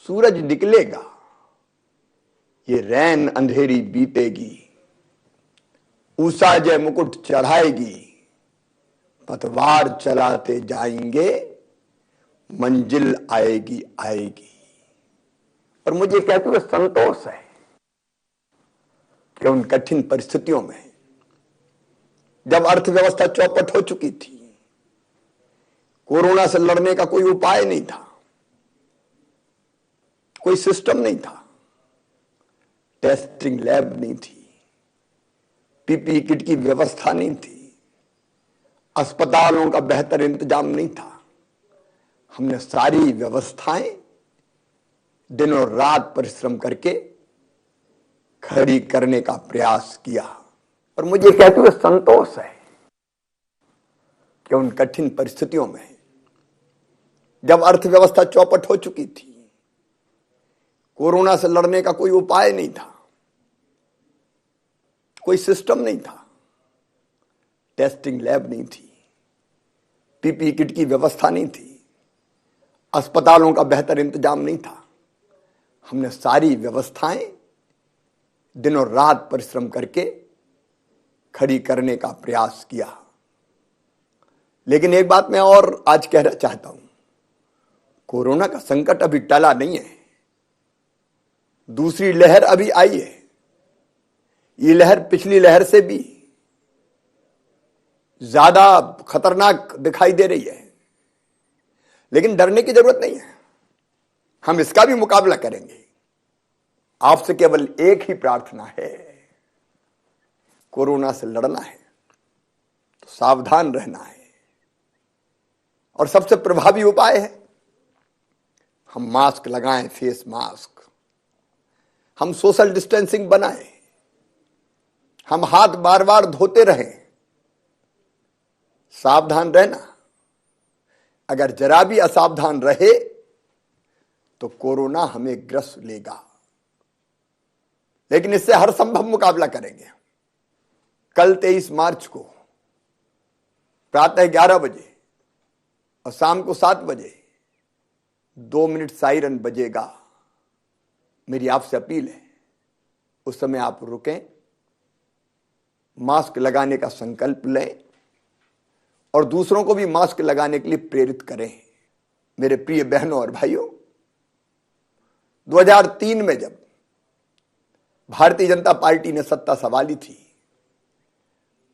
सूरज निकलेगा, ये रैन अंधेरी बीतेगी, ऊषा जय मुकुट चढ़ाएगी, पतवार चलाते जाएंगे, मंजिल आएगी आएगी। और मुझे कहते हुए संतोष है कि उन कठिन परिस्थितियों में जब अर्थव्यवस्था चौपट हो चुकी थी, कोरोना से लड़ने का कोई उपाय नहीं था, कोई सिस्टम नहीं था, टेस्टिंग लैब नहीं थी, पीपीई किट की व्यवस्था नहीं थी, अस्पतालों का बेहतर इंतजाम नहीं था, हमने सारी व्यवस्थाएं दिनों रात परिश्रम करके खड़ी करने का प्रयास किया। और मुझे कहते हुए संतोष है कि उन कठिन परिस्थितियों में जब अर्थव्यवस्था चौपट हो चुकी थी, कोरोना से लड़ने का कोई उपाय नहीं था, कोई सिस्टम नहीं था, टेस्टिंग लैब नहीं थी, पीपीई किट की व्यवस्था नहीं थी, अस्पतालों का बेहतर इंतजाम नहीं था, हमने सारी व्यवस्थाएं दिनों रात परिश्रम करके खड़ी करने का प्रयास किया। लेकिन एक बात मैं और आज कहना चाहता हूं, कोरोना का संकट अभी टला नहीं है, दूसरी लहर अभी आई है। ये लहर पिछली लहर से भी ज्यादा खतरनाक दिखाई दे रही है, लेकिन डरने की जरूरत नहीं है, हम इसका भी मुकाबला करेंगे। आपसे केवल एक ही प्रार्थना है, कोरोना से लड़ना है तो सावधान रहना है, और सबसे प्रभावी उपाय है हम मास्क लगाएं, फेस मास्क, हम सोशल डिस्टेंसिंग बनाएं, हम हाथ बार बार धोते रहें, सावधान रहना। अगर जरा भी असावधान रहे तो कोरोना हमें ग्रस्त लेगा, लेकिन इससे हर संभव मुकाबला करेंगे। कल 23 मार्च को प्रातः 11 बजे और शाम को 7 बजे 2 मिनट सायरन बजेगा। मेरी आपसे अपील है, उस समय आप रुकें, मास्क लगाने का संकल्प लें और दूसरों को भी मास्क लगाने के लिए प्रेरित करें। मेरे प्रिय बहनों और भाइयों, 2003 में जब भारतीय जनता पार्टी ने सत्ता संभाली थी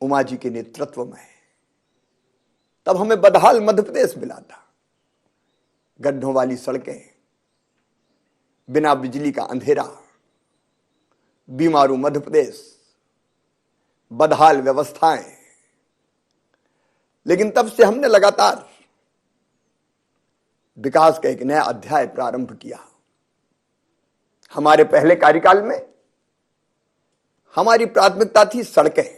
उमा जी के नेतृत्व में, तब हमें बदहाल मध्य प्रदेश मिला था। गड्ढों वाली सड़कें, बिना बिजली का अंधेरा, बीमारू मध्य प्रदेश, बदहाल व्यवस्थाएं। लेकिन तब से हमने लगातार विकास का एक नया अध्याय प्रारंभ किया। हमारे पहले कार्यकाल में हमारी प्राथमिकता थी सड़कें,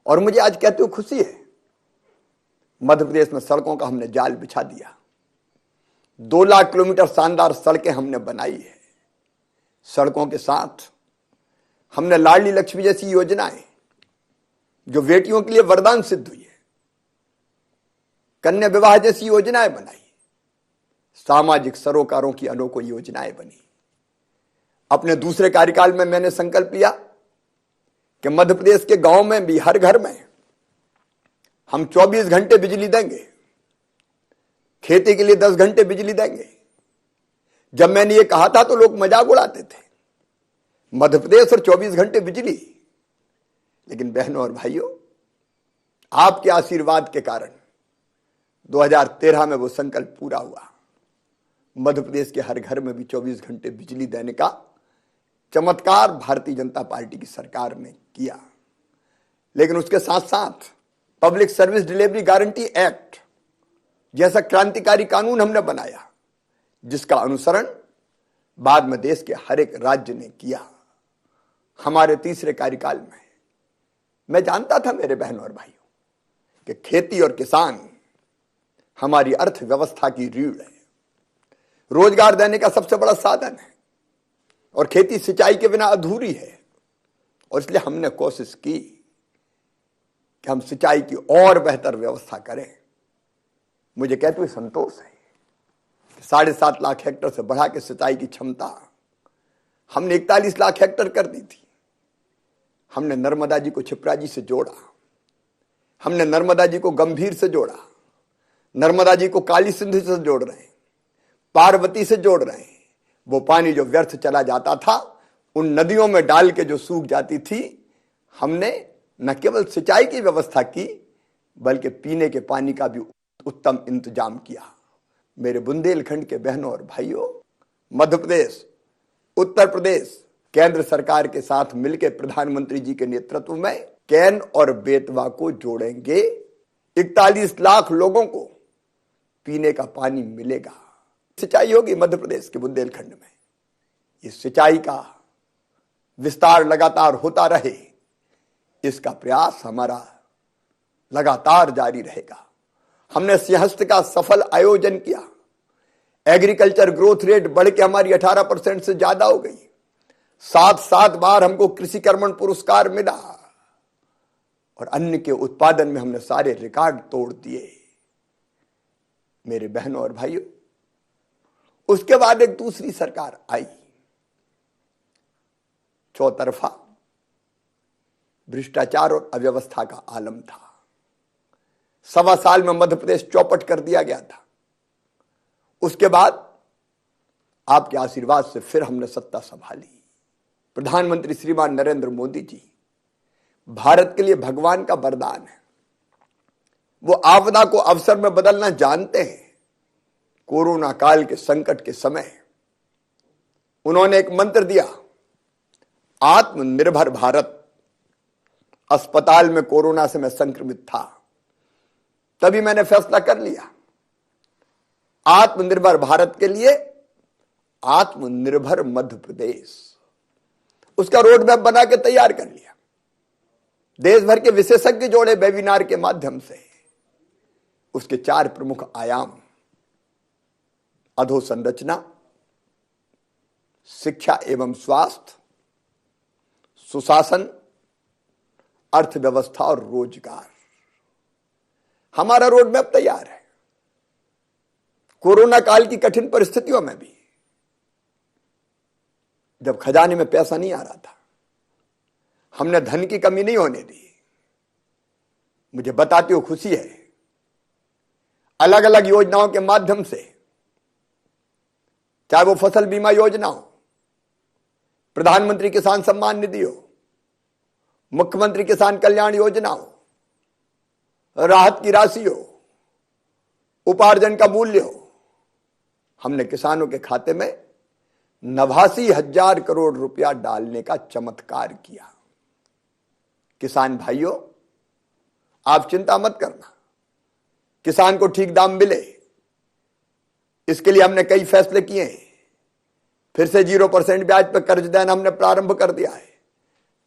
और मुझे आज कहते हुए खुशी है, मध्य प्रदेश में सड़कों का हमने जाल बिछा दिया। 2 लाख किलोमीटर शानदार सड़कें हमने बनाई है। सड़कों के साथ हमने लाडली लक्ष्मी जैसी योजनाएं जो बेटियों के लिए वरदान सिद्ध हुई है, कन्या विवाह जैसी योजनाएं बनाई, सामाजिक सरोकारों की अनोखी योजनाएं बनी। अपने दूसरे कार्यकाल में मैंने संकल्प लिया कि मध्य प्रदेश के गांव में भी, हर घर में हम 24 घंटे बिजली देंगे, खेती के लिए 10 घंटे बिजली देंगे। जब मैंने ये कहा था तो लोग मजाक उड़ाते थे, मध्य प्रदेश और 24 घंटे बिजली। लेकिन बहनों और भाइयों, आपके आशीर्वाद के कारण 2013 में वो संकल्प पूरा हुआ। मध्य प्रदेश के हर घर में भी 24 घंटे बिजली देने का चमत्कार भारतीय जनता पार्टी की सरकार ने किया। लेकिन उसके साथ साथ public service delivery guarantee act जैसा क्रांतिकारी कानून हमने बनाया, जिसका अनुसरण बाद में देश के हर एक राज्य ने किया। हमारे तीसरे कार्यकाल में मैं जानता था मेरे बहनों और भाइयों कि खेती और किसान हमारी अर्थव्यवस्था की रीढ़ है, रोजगार देने का सबसे बड़ा साधन है, और खेती सिंचाई के बिना अधूरी है। और इसलिए हमने कोशिश की कि हम सिंचाई की और बेहतर व्यवस्था करें। मुझे कहते हुए संतोष है 7.5 लाख हेक्टेयर से बढ़ा के सिंचाई की क्षमता हमने 41 लाख हेक्टेयर कर दी थी। हमने नर्मदा जी को क्षिप्रा जी से जोड़ा, हमने नर्मदा जी को गंभीर से जोड़ा, नर्मदा जी को काली सिंधु से जोड़ रहे हैं, पार्वती से जोड़ रहे हैं। वो पानी जो व्यर्थ चला जाता था उन नदियों में डाल के जो सूख जाती थी, हमने न केवल सिंचाई की व्यवस्था की बल्कि पीने के पानी का भी उत्तम इंतजाम किया। मेरे बुंदेलखंड के बहनों और भाइयों, मध्य प्रदेश, उत्तर प्रदेश केंद्र सरकार के साथ मिलकर प्रधानमंत्री जी के नेतृत्व में कैन और बेतवा को जोड़ेंगे। 41 लाख लोगों को पीने का पानी मिलेगा, सिंचाई होगी मध्य प्रदेश के बुंदेलखंड में। इस सिंचाई का विस्तार लगातार होता रहे, इसका प्रयास हमारा लगातार जारी रहेगा। हमने सिंहस्थ का सफल आयोजन किया, एग्रीकल्चर ग्रोथ रेट बढ़ के हमारी 18% से ज्यादा हो गई। 7 बार हमको कृषि कर्मण पुरस्कार मिला और अन्न के उत्पादन में हमने सारे रिकॉर्ड तोड़ दिए। मेरे बहनों और भाइयों, उसके बाद एक दूसरी सरकार आई, चौतरफा भ्रष्टाचार और अव्यवस्था का आलम था। 1.25 साल में मध्य प्रदेश चौपट कर दिया गया था। उसके बाद आपके आशीर्वाद से फिर हमने सत्ता संभाली। प्रधानमंत्री श्रीमान नरेंद्र मोदी जी भारत के लिए भगवान का वरदान है। वो आपदा को अवसर में बदलना जानते हैं। कोरोना काल के संकट के समय उन्होंने एक मंत्र दिया, आत्मनिर्भर भारत। अस्पताल में कोरोना से मैं संक्रमित था, तभी मैंने फैसला कर लिया, आत्मनिर्भर भारत के लिए आत्मनिर्भर मध्य प्रदेश। उसका रोड मैप बना के तैयार कर लिया। देश भर के विशेषज्ञ जोड़े वेबिनार के माध्यम से। उसके 4 प्रमुख आयाम, अधोसंरचना, शिक्षा एवं स्वास्थ्य, सुशासन, अर्थव्यवस्था और रोजगार। हमारा रोड मैप तैयार है। कोरोना काल की कठिन परिस्थितियों में भी, जब खजाने में पैसा नहीं आ रहा था, हमने धन की कमी नहीं होने दी। मुझे बताते हो खुशी है, अलग अलग योजनाओं के माध्यम से, चाहे वो फसल बीमा योजना हो, प्रधानमंत्री किसान सम्मान निधि हो, मुख्यमंत्री किसान कल्याण योजना हो, राहत की राशि हो, उपार्जन का मूल्य हो, हमने किसानों के खाते में 89,000 करोड़ रुपया डालने का चमत्कार किया। किसान भाइयों, आप चिंता मत करना, किसान को ठीक दाम मिले, इसके लिए हमने कई फैसले किए हैं। फिर से 0% ब्याज पर कर्ज देना हमने प्रारंभ कर दिया है।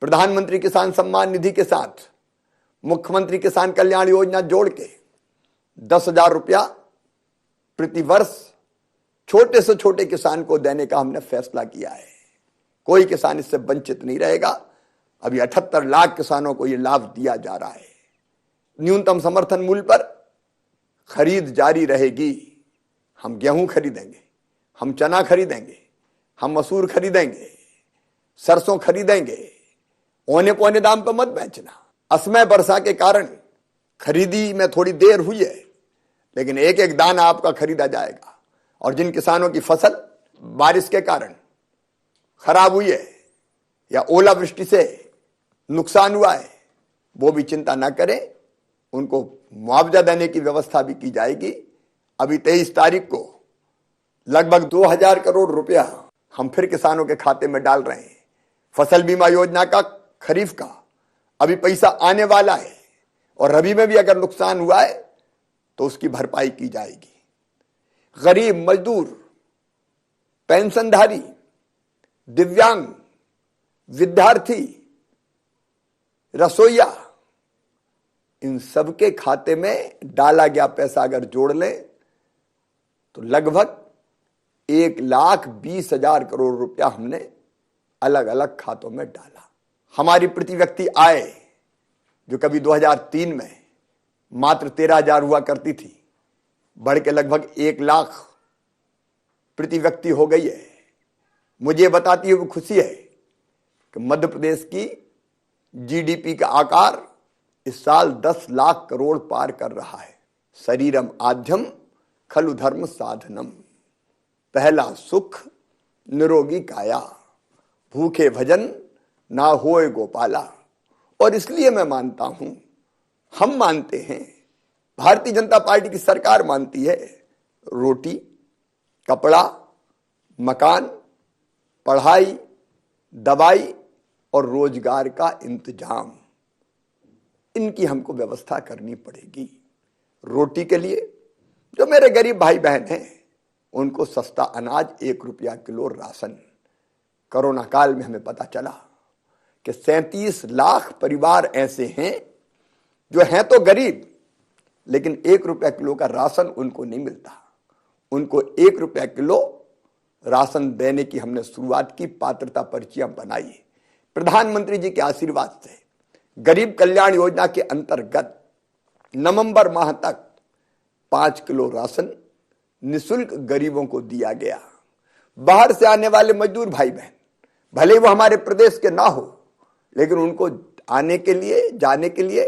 प्रधानमंत्री किसान सम्मान निधि के साथ मुख्यमंत्री किसान कल्याण योजना जोड़ के 10,000 रुपया प्रति वर्ष छोटे से छोटे किसान को देने का हमने फैसला किया है। कोई किसान इससे वंचित नहीं रहेगा। अभी 78 लाख किसानों को यह लाभ दिया जा रहा है। न्यूनतम समर्थन मूल्य पर खरीद जारी रहेगी। हम गेहूं खरीदेंगे, हम चना खरीदेंगे, हम मसूर खरीदेंगे, सरसों खरीदेंगे। औने पौने दाम पर मत बेचना। असमय वर्षा के कारण खरीदी में थोड़ी देर हुई है, लेकिन एक एक दाना आपका खरीदा जाएगा। और जिन किसानों की फसल बारिश के कारण खराब हुई है या ओलावृष्टि से नुकसान हुआ है, वो भी चिंता ना करें, उनको मुआवजा देने की व्यवस्था भी की जाएगी। अभी 23 तारीख को लगभग 2,000 करोड़ रुपया हम फिर किसानों के खाते में डाल रहे हैं। फसल बीमा योजना का खरीफ का अभी पैसा आने वाला है, और रबी में भी अगर नुकसान हुआ है तो उसकी भरपाई की जाएगी। गरीब, मजदूर, पेंशनधारी, दिव्यांग, विद्यार्थी, रसोईया, इन सबके खाते में डाला गया पैसा अगर जोड़ लें तो लगभग 1,20,000 करोड़ रुपया हमने अलग अलग खातों में डाला। हमारी प्रति व्यक्ति आय, जो कभी 2003 में मात्र 13,000 हुआ करती थी, बढ़ के लगभग 1,00,000 प्रति व्यक्ति हो गई है। मुझे बताती हुई खुशी है कि मध्य प्रदेश की जीडीपी का आकार इस साल 10 लाख करोड़ पार कर रहा है। शरीरम आद्यम खलु धर्म साधनम, पहला सुख निरोगी काया, भूखे भजन ना होए गोपाला। और इसलिए मैं मानता हूं, हम मानते हैं, भारतीय जनता पार्टी की सरकार मानती है, रोटी, कपड़ा, मकान, पढ़ाई, दवाई और रोजगार का इंतजाम, इनकी हमको व्यवस्था करनी पड़ेगी। रोटी के लिए जो मेरे गरीब भाई बहन हैं, उनको सस्ता अनाज 1 रुपया किलो राशन। कोरोना काल में हमें पता चला कि 37 लाख परिवार ऐसे हैं जो हैं तो गरीब, लेकिन 1 रुपया किलो का राशन उनको नहीं मिलता। उनको 1 रुपया किलो राशन देने की हमने शुरुआत की, पात्रता पर्चियां बनाई। प्रधानमंत्री जी के आशीर्वाद से गरीब कल्याण योजना के अंतर्गत नवंबर माह तक 5 किलो राशन निःशुल्क गरीबों को दिया गया। बाहर से आने वाले मजदूर भाई बहन, भले वो हमारे प्रदेश के ना हो, लेकिन उनको आने के लिए, जाने के लिए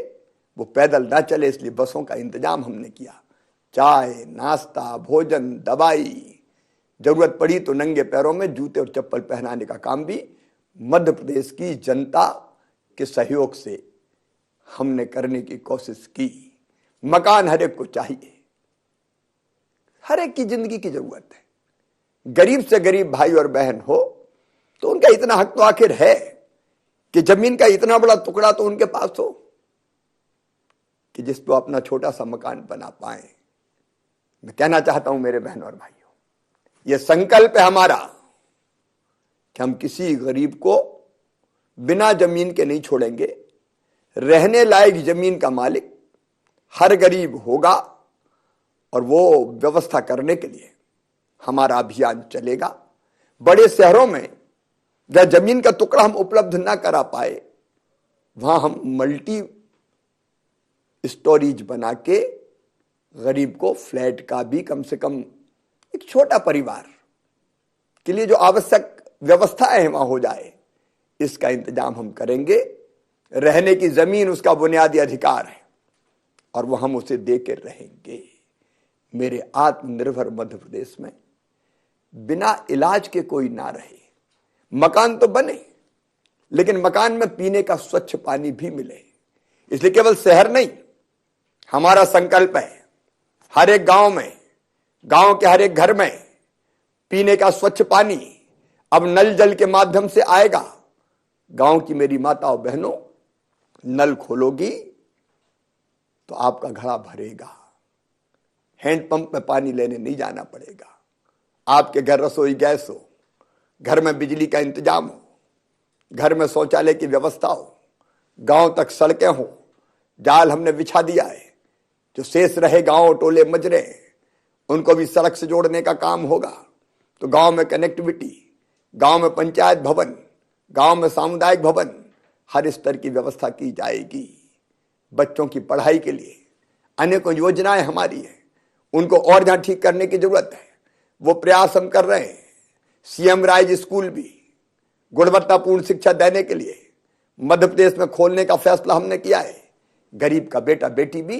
वो पैदल ना चले, इसलिए बसों का इंतजाम हमने किया। चाय, नाश्ता, भोजन, दवाई, जरूरत पड़ी तो नंगे पैरों में जूते और चप्पल पहनाने का काम भी मध्य प्रदेश की जनता के सहयोग से हमने करने की कोशिश की। मकान हर एक को चाहिए, हर एक की जिंदगी की जरूरत है। गरीब से गरीब भाई और बहन हो तो उनका इतना हक तो आखिर है कि जमीन का इतना बड़ा टुकड़ा तो उनके पास हो कि जिस पर अपना छोटा सा मकान बना पाए। मैं कहना चाहता हूं मेरे बहन और भाइयों, यह संकल्प है हमारा कि हम किसी गरीब को बिना जमीन के नहीं छोड़ेंगे। रहने लायक जमीन का मालिक हर गरीब होगा और वो व्यवस्था करने के लिए हमारा अभियान चलेगा। बड़े शहरों में जहां जमीन का टुकड़ा हम उपलब्ध ना करा पाए, वहां हम मल्टी स्टोरेज बना के गरीब को फ्लैट का भी, कम से कम एक छोटा परिवार के लिए जो आवश्यक व्यवस्थाएं हैं वहां हो जाए, इसका इंतजाम हम करेंगे। रहने की जमीन उसका बुनियादी अधिकार है और वो हम उसे देकर रहेंगे। मेरे आत्मनिर्भर मध्य प्रदेश में बिना इलाज के कोई ना रहे। मकान तो बने, लेकिन मकान में पीने का स्वच्छ पानी भी मिले। इसलिए केवल शहर नहीं, हमारा संकल्प है हर एक गांव में, गांव के हर एक घर में पीने का स्वच्छ पानी अब नल जल के माध्यम से आएगा। गांव की मेरी माताओं बहनों, नल खोलोगी तो आपका घड़ा भरेगा। हैंडपंप में पानी लेने नहीं जाना पड़ेगा। आपके घर रसोई गैस हो, घर में बिजली का इंतजाम हो, घर में शौचालय की व्यवस्था हो, गांव तक सड़कें हो, जाल हमने बिछा दिया है। जो शेष रहे गांव, टोले, मजरे, उनको भी सड़क से जोड़ने का काम होगा। तो गांव में कनेक्टिविटी, गांव में पंचायत भवन, गांव में सामुदायिक भवन, हर स्तर की व्यवस्था की जाएगी। बच्चों की पढ़ाई के लिए अनेकों योजनाएं हमारी हैं, उनको और जहां ठीक करने की जरूरत है वो प्रयास हम कर रहे हैं। सीएम राइज स्कूल भी गुणवत्तापूर्ण शिक्षा देने के लिए मध्य प्रदेश में खोलने का फैसला हमने किया है। गरीब का बेटा बेटी भी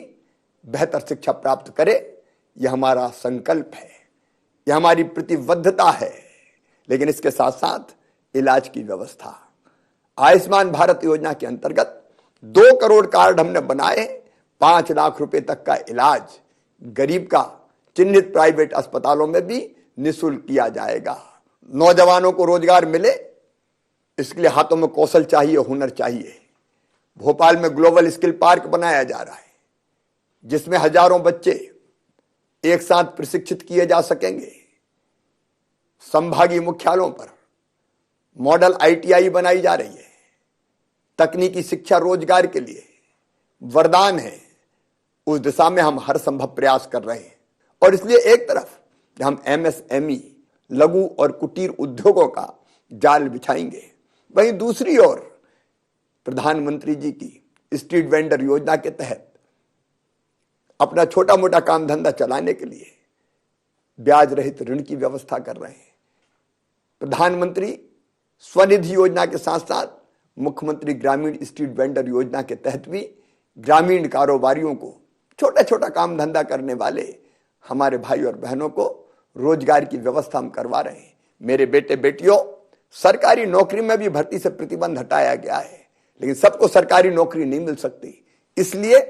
बेहतर शिक्षा प्राप्त करे, यह हमारा संकल्प है, यह हमारी प्रतिबद्धता है। लेकिन इसके साथ साथ इलाज की व्यवस्था, आयुष्मान भारत योजना के अंतर्गत 2 करोड़ कार्ड हमने बनाए। 5 लाख रुपए तक का इलाज गरीब का चिन्हित प्राइवेट अस्पतालों में भी निःशुल्क किया जाएगा। नौजवानों को रोजगार मिले, इसके लिए हाथों में कौशल चाहिए, हुनर चाहिए। भोपाल में ग्लोबल स्किल पार्क बनाया जा रहा है, जिसमें हजारों बच्चे एक साथ प्रशिक्षित किए जा सकेंगे। संभागीय मुख्यालयों पर मॉडल आईटीआई बनाई जा रही है। तकनीकी शिक्षा रोजगार के लिए वरदान है, उस दिशा में हम हर संभव प्रयास कर रहे हैं। और इसलिए एक तरफ हम एमएसएमई, लघु और कुटीर उद्योगों का जाल बिछाएंगे, वहीं दूसरी ओर प्रधानमंत्री जी की स्ट्रीट वेंडर योजना के तहत अपना छोटा मोटा काम धंधा चलाने के लिए ब्याज रहित ऋण की व्यवस्था कर रहे हैं। प्रधानमंत्री स्वनिधि योजना के साथ साथ मुख्यमंत्री ग्रामीण स्ट्रीट वेंडर योजना के तहत भी ग्रामीण कारोबारियों को, छोटा छोटा काम धंधा करने वाले हमारे भाई और बहनों को रोजगार की व्यवस्था हम करवा रहे हैं। मेरे बेटे बेटियों, सरकारी नौकरी में भी भर्ती से प्रतिबंध हटाया गया है, लेकिन सबको सरकारी नौकरी नहीं मिल सकती। इसलिए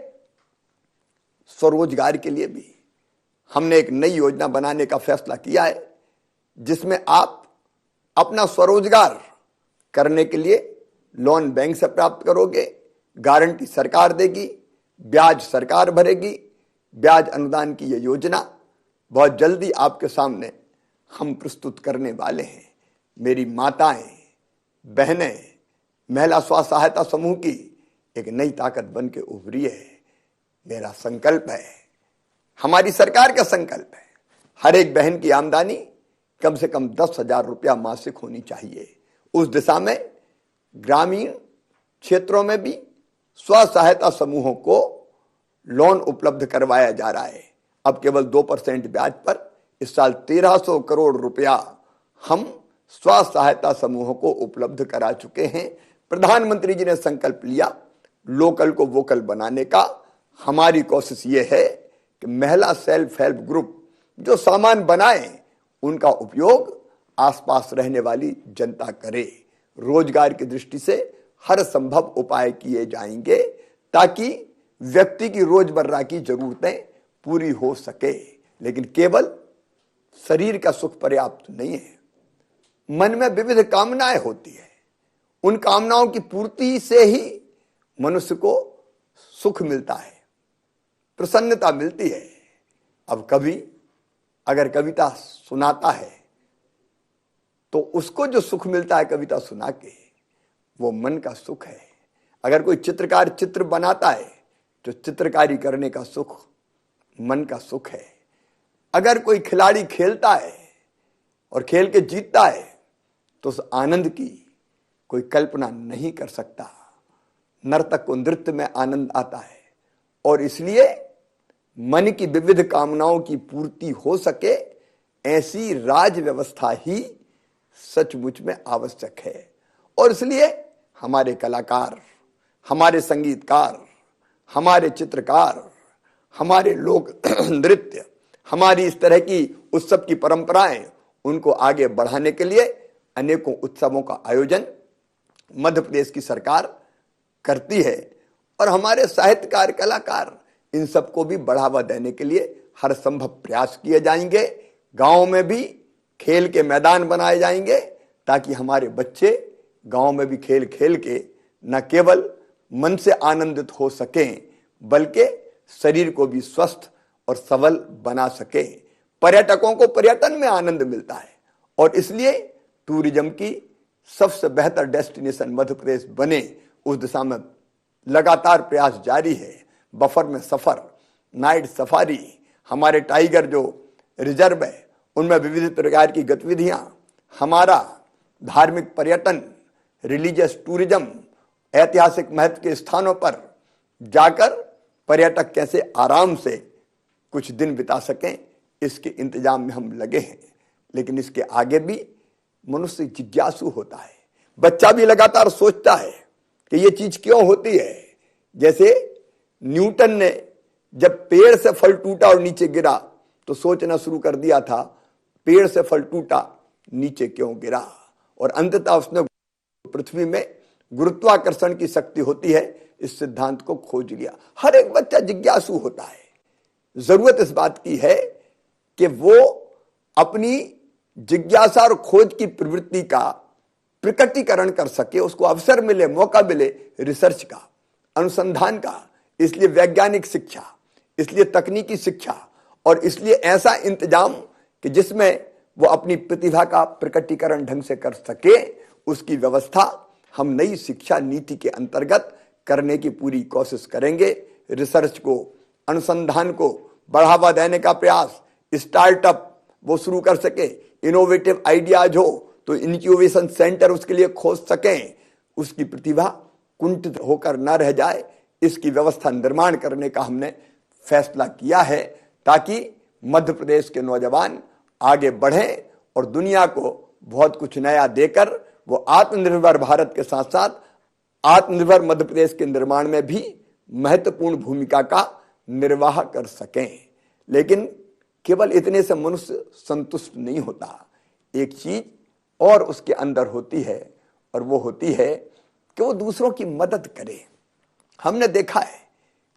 स्वरोजगार के लिए भी हमने एक नई योजना बनाने का फैसला किया है, जिसमें आप अपना स्वरोजगार करने के लिए लोन बैंक से प्राप्त करोगे, गारंटी सरकार देगी, ब्याज सरकार भरेगी। ब्याज अनुदान की यह योजना बहुत जल्दी आपके सामने हम प्रस्तुत करने वाले हैं। मेरी माताएं, बहनें, महिला स्व सहायता समूह की एक नई ताकत बन के उभरी है। मेरा संकल्प है, हमारी सरकार का संकल्प है, हर एक बहन की आमदनी कम से कम 10,000 रुपया मासिक होनी चाहिए। उस दिशा में ग्रामीण क्षेत्रों में भी स्व सहायता समूहों को लोन उपलब्ध करवाया जा रहा है। अब केवल 2% ब्याज पर इस साल 1300 करोड़ रुपया हम स्व सहायता समूहों को उपलब्ध करा चुके हैं। प्रधानमंत्री जी ने संकल्प लिया लोकल को वोकल बनाने का। हमारी कोशिश ये है कि महिला सेल्फ हेल्प ग्रुप जो सामान बनाए उनका उपयोग आसपास रहने वाली जनता करे। रोजगार की दृष्टि से हर संभव उपाय किए जाएंगे ताकि व्यक्ति की रोजमर्रा की जरूरतें पूरी हो सके। लेकिन केवल शरीर का सुख पर्याप्त नहीं है, मन में विविध कामनाएं होती है। उन कामनाओं की पूर्ति से ही मनुष्य को सुख मिलता है, प्रसन्नता मिलती है। अब कवि अगर कविता सुनाता है तो उसको जो सुख मिलता है कविता सुना के, वो मन का सुख है। अगर कोई चित्रकार चित्र बनाता है तो चित्रकारी करने का सुख मन का सुख है। अगर कोई खिलाड़ी खेलता है और खेल के जीतता है तो उस आनंद की कोई कल्पना नहीं कर सकता। नर्तक को नृत्य में आनंद आता है और इसलिए मन की विविध कामनाओं की पूर्ति हो सके, ऐसी राज व्यवस्था ही सचमुच में आवश्यक है। और इसलिए हमारे कलाकार, हमारे संगीतकार, हमारे चित्रकार, हमारे लोक नृत्य, हमारी इस तरह की उत्सव की परंपराएं, उनको आगे बढ़ाने के लिए अनेकों उत्सवों का आयोजन मध्य प्रदेश की सरकार करती है। और हमारे साहित्यकार, कलाकार, इन सबको भी बढ़ावा देने के लिए हर संभव प्रयास किए जाएंगे। गांव में भी खेल के मैदान बनाए जाएंगे ताकि हमारे बच्चे गांव में भी खेल खेल के न केवल मन से आनंदित हो सकें बल्कि शरीर को भी स्वस्थ और सबल बना सके। पर्यटकों को पर्यटन में आनंद मिलता है और इसलिए टूरिज्म की सबसे बेहतर डेस्टिनेशन मध्य प्रदेश बने, उस दिशा में लगातार प्रयास जारी है। बफर में सफर, नाइट सफारी, हमारे टाइगर जो रिजर्व है उनमें विविध प्रकार की गतिविधियां, हमारा धार्मिक पर्यटन, रिलीजियस टूरिज्म, ऐतिहासिक महत्व के स्थानों पर जाकर पर्यटक कैसे आराम से कुछ दिन बिता सकें, इसके इंतजाम में हम लगे हैं। लेकिन इसके आगे भी मनुष्य जिज्ञासु होता है। बच्चा भी लगातार सोचता है कि ये चीज क्यों होती है। जैसे न्यूटन ने जब पेड़ से फल टूटा और नीचे गिरा तो सोचना शुरू कर दिया था, पेड़ से फल टूटा, नीचे क्यों गिरा। और अंततः उसने पृथ्वी में गुरुत्वाकर्षण की शक्ति होती है, इस सिद्धांत को खोज लिया। हर एक बच्चा जिज्ञासु होता है। जरूरत इस बात की है कि वो अपनी जिज्ञासा और खोज की प्रवृत्ति का प्रकटीकरण कर सके, उसको अवसर मिले, मौका मिले रिसर्च का, अनुसंधान का। इसलिए वैज्ञानिक शिक्षा, इसलिए तकनीकी शिक्षा और इसलिए ऐसा इंतजाम कि जिसमें वो अपनी प्रतिभा का प्रकटीकरण ढंग से कर सके, उसकी व्यवस्था हम नई शिक्षा नीति के अंतर्गत करने की पूरी कोशिश करेंगे। रिसर्च को, अनुसंधान को बढ़ावा देने का प्रयास, स्टार्टअप वो शुरू कर सके, इनोवेटिव आइडियाज हो तो इंक्यूबेशन सेंटर उसके लिए खोज सकें, उसकी प्रतिभा कुंठित होकर न रह जाए, इसकी व्यवस्था निर्माण करने का हमने फैसला किया है ताकि मध्य प्रदेश के नौजवान आगे बढ़ें और दुनिया को बहुत कुछ नया देकर वो आत्मनिर्भर भारत के साथ साथ आत्मनिर्भर मध्य प्रदेश के निर्माण में भी महत्वपूर्ण भूमिका का निर्वाह कर सकें। लेकिन केवल इतने से मनुष्य संतुष्ट नहीं होता, एक चीज और उसके अंदर होती है और वो होती है कि वो दूसरों की मदद करे। हमने देखा है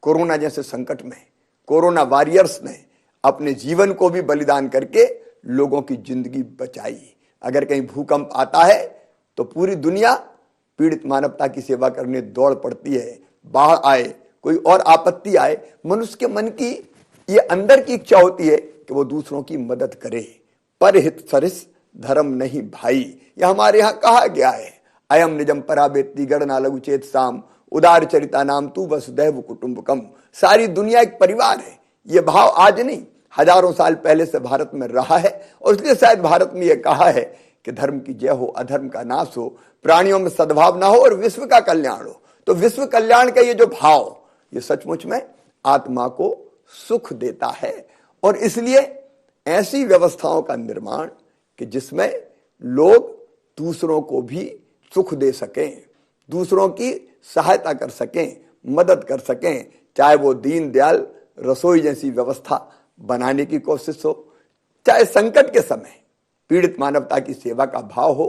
कोरोना जैसे संकट में कोरोना वॉरियर्स ने अपने जीवन को भी बलिदान करके लोगों की जिंदगी बचाई। अगर कहीं भूकंप आता है तो पूरी दुनिया पीड़ित मानवता की सेवा करने दौड़ पड़ती है। बाढ़ आए, कोई और आपत्ति आए, मनुष्य के मन की ये अंदर की इच्छा होती है कि वो दूसरों की मदद करे। परहित सरिस धर्म नहीं भाई, यह हमारे यहाँ कहा गया है। अयम निजम पराबेत्ति गणना लघु चेत साम उदार चरिता नाम तू वसुदैव कुटुंबकम। सारी दुनिया एक परिवार है। ये भाव आज नहीं, हजारों साल पहले से भारत में रहा है और इसलिए शायद भारत में यह कहा है कि धर्म की जय हो, अधर्म का नाश हो, प्राणियों में सद्भाव ना हो और विश्व का कल्याण हो। तो विश्व कल्याण का ये जो भाव, ये सचमुच में आत्मा को सुख देता है। और इसलिए ऐसी व्यवस्थाओं का निर्माण कि जिसमें लोग दूसरों को भी सुख दे सकें, दूसरों की सहायता कर सकें, मदद कर सकें, चाहे वो दीन दयाल रसोई जैसी व्यवस्था बनाने की कोशिश हो, चाहे संकट के समय पीड़ित मानवता की सेवा का भाव हो,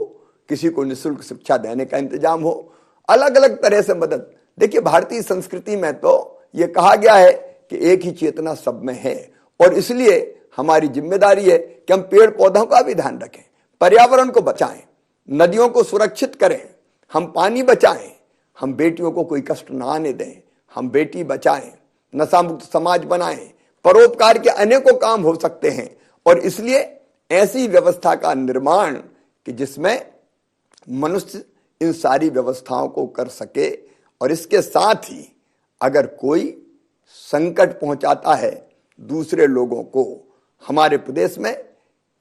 किसी को निःशुल्क शिक्षा देने का इंतजाम हो, अलग अलग तरह से मदद। देखिए भारतीय संस्कृति में तो ये कहा गया है कि एक ही चेतना सब में है और इसलिए हमारी जिम्मेदारी है कि हम पेड़ पौधों का भी ध्यान रखें, पर्यावरण को बचाएं, नदियों को सुरक्षित करें, हम पानी बचाएं, हम बेटियों को कोई कष्ट ना आने दें, हम बेटी बचाएं, नशा मुक्त समाज बनाएं। परोपकार के अनेकों काम हो सकते हैं और इसलिए ऐसी व्यवस्था का निर्माण कि जिसमें मनुष्य इन सारी व्यवस्थाओं को कर सके। और इसके साथ ही अगर कोई संकट पहुंचाता है दूसरे लोगों को, हमारे प्रदेश में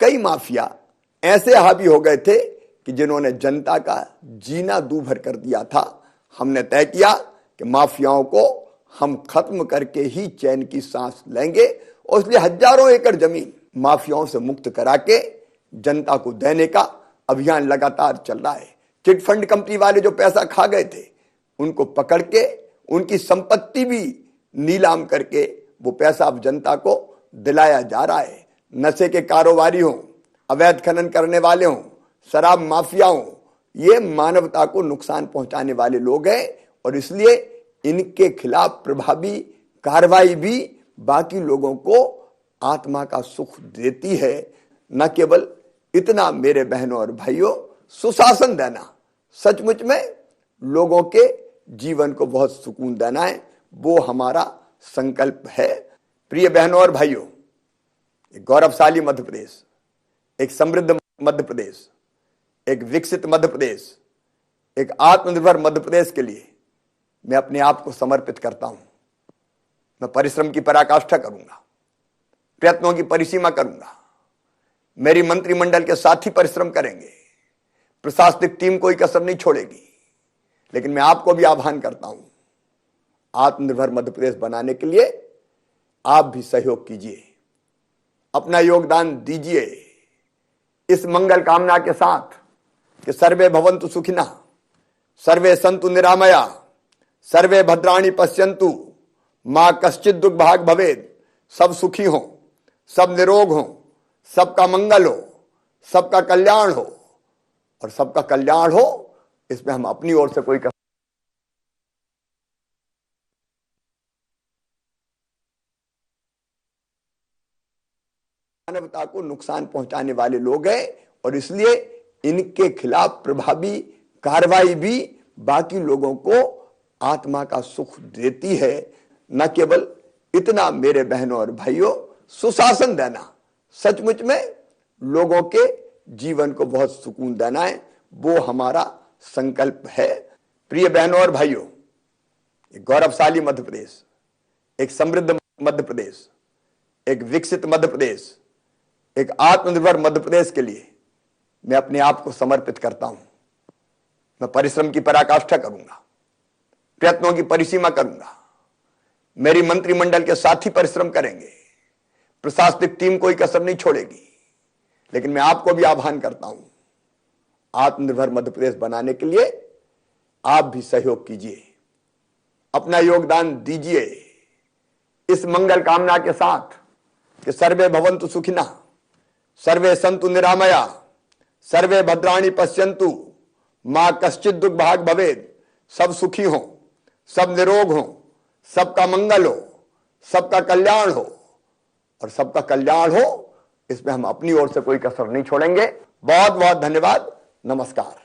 कई माफिया ऐसे हावी हो गए थे कि जिन्होंने जनता का जीना दूभर कर दिया था। हमने तय किया कि माफियाओं को हम खत्म करके ही चैन की सांस लेंगे और इसलिए हजारों एकड़ जमीन माफियाओं से मुक्त करा के जनता को देने का अभियान लगातार चल रहा है। चिट फंड कंपनी वाले जो पैसा खा गए थे उनको पकड़ के उनकी संपत्ति भी नीलाम करके वो पैसा अब जनता को दिलाया जा रहा है। नशे के कारोबारी हों, अवैध खनन करने वाले हों, शराब माफिया हों, ये मानवता को नुकसान पहुंचाने वाले लोग हैं और इसलिए इनके खिलाफ प्रभावी कार्रवाई भी बाकी लोगों को आत्मा का सुख देती है। न केवल इतना मेरे बहनों और भाइयों, सुशासन देना, सचमुच में लोगों के जीवन को बहुत सुकून देना है, वो हमारा संकल्प है। प्रिय बहनों और भाइयों, एक गौरवशाली मध्य प्रदेश, एक समृद्ध मध्य प्रदेश, एक विकसित मध्य प्रदेश, एक आत्मनिर्भर मध्य प्रदेश के लिए मैं अपने आप को समर्पित करता हूं। मैं परिश्रम की पराकाष्ठा करूंगा, प्रयत्नों की परिसीमा करूंगा। मेरी मंत्रिमंडल के साथी परिश्रम करेंगे, प्रशासनिक टीम कोई कसर नहीं छोड़ेगी। लेकिन मैं आपको भी आह्वान करता हूं, आत्मनिर्भर मध्य प्रदेश बनाने के लिए आप भी सहयोग कीजिए, अपना योगदान दीजिए इस मंगल कामना के साथ कि सर्वे भवन्तु सुखिनः, सर्वे सन्तु निरामया, सर्वे भद्राणि पश्यन्तु, मां कश्चित् दुर्भाग् भवेत्। सब सुखी हों, सब निरोग हों, सबका मंगल हो, सबका कल्याण हो और सबका कल्याण हो इसमें हम अपनी ओर से कोई मानवता को नुकसान पहुंचाने वाले लोग हैं और इसलिए इनके खिलाफ प्रभावी कार्रवाई भी बाकी लोगों को आत्मा का सुख देती है। न केवल इतना मेरे बहनों और भाइयों, सुशासन देना, सचमुच में लोगों के जीवन को बहुत सुकून देना है, वो हमारा संकल्प है। प्रिय बहनों और भाइयों, एक गौरवशाली मध्य प्रदेश, एक समृद्ध मध्य प्रदेश, एक विकसित मध्य प्रदेश, एक आत्मनिर्भर मध्य प्रदेश के लिए मैं अपने आप को समर्पित करता हूं। मैं परिश्रम की पराकाष्ठा करूंगा, प्रयत्नों की परिसीमा करूंगा। मेरी मंत्रिमंडल के साथी परिश्रम करेंगे, प्रशासनिक टीम कोई कसर नहीं छोड़ेगी। लेकिन मैं आपको भी आह्वान करता हूं, आत्मनिर्भर मध्य प्रदेश बनाने के लिए आप भी सहयोग कीजिए, अपना योगदान दीजिए, इस मंगल कामना के साथ कि सर्वे भवन्तु सुखिनः, सर्वे सन्तु निरामया, सर्वे भद्राणि पश्यन्तु, मां कश्चित् दुख भाग भवेद। सब सुखी हो, सब निरोग हो, सबका मंगल हो, सबका कल्याण हो, और सबका कल्याण हो इसमें हम अपनी ओर से कोई कसर नहीं छोड़ेंगे। बहुत बहुत धन्यवाद। नमस्कार।